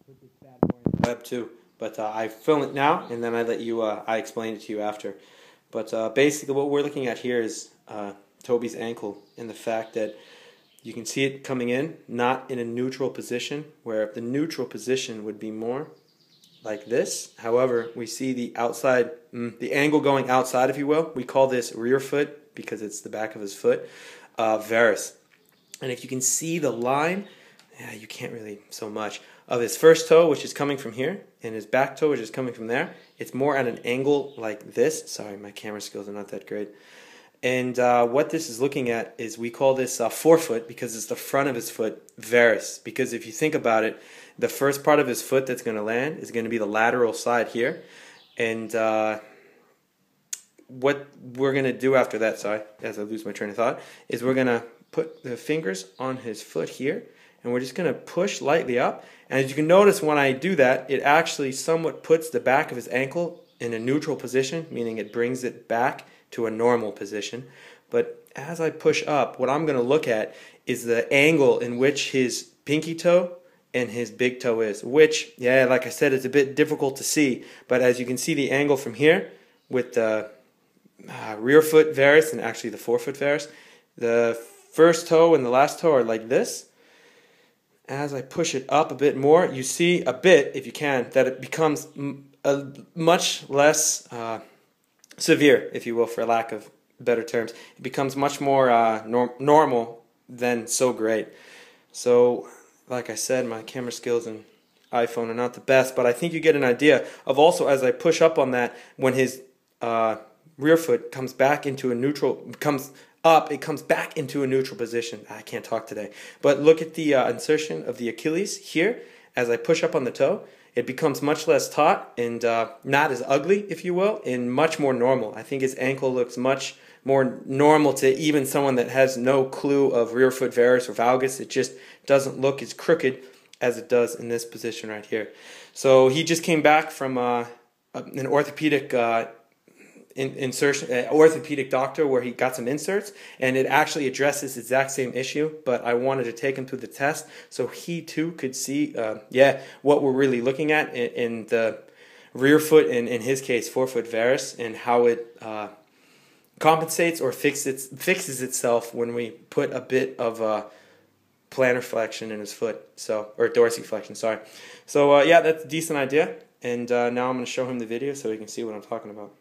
put this bad boy on the web too. But I film it now, and then I let you. I explain it to you after. But basically, what we're looking at here is Toby's ankle, and the fact that you can see it coming in, not in a neutral position, where the neutral position would be more like this. However, we see the outside, the angle going outside, if you will. We call this rear foot because it's the back of his foot, varus. And if you can see the line, you can't really so much, of his first toe, which is coming from here, and his back toe, which is coming from there. It's more at an angle like this. Sorry, my camera skills are not that great. And what this is looking at is, we call this forefoot because it's the front of his foot, varus. Because if you think about it, the first part of his foot that's going to land is going to be the lateral side here. And what we're going to do after that, sorry, as I lose my train of thought, is we're going to put the fingers on his foot here, and we're just going to push lightly up. And as you can notice, when I do that, it actually somewhat puts the back of his ankle in a neutral position, meaning it brings it back to a normal position. But as I push up, what I'm going to look at is the angle in which his pinky toe and his big toe is, which, yeah, like I said, it's a bit difficult to see, but as you can see the angle from here with the rear foot varus and actually the forefoot varus, the first toe and the last toe are like this. As I push it up a bit more, you see a bit, if you can, that it becomes much less severe, if you will, for lack of better terms. It becomes much more normal than so great. So, like I said, my camera skills and iPhone are not the best, but I think you get an idea of also, as I push up on that, when his rear foot comes back into a neutral, comes up, it comes back into a neutral position. I can't talk today. But look at the insertion of the Achilles here. As I push up on the toe, it becomes much less taut and not as ugly, if you will, and much more normal. I think his ankle looks much more normal to even someone that has no clue of rear foot varus or valgus. It just doesn't look as crooked as it does in this position right here. So he just came back from an orthopedic orthopedic doctor where he got some inserts, and it actually addresses the exact same issue, but I wanted to take him through the test so he too could see what we're really looking at in the rear foot, and in his case forefoot varus, and how it compensates or fixes itself when we put a bit of plantar flexion in his foot, or dorsiflexion, sorry. So yeah, that's a decent idea, and now I'm going to show him the video so he can see what I'm talking about.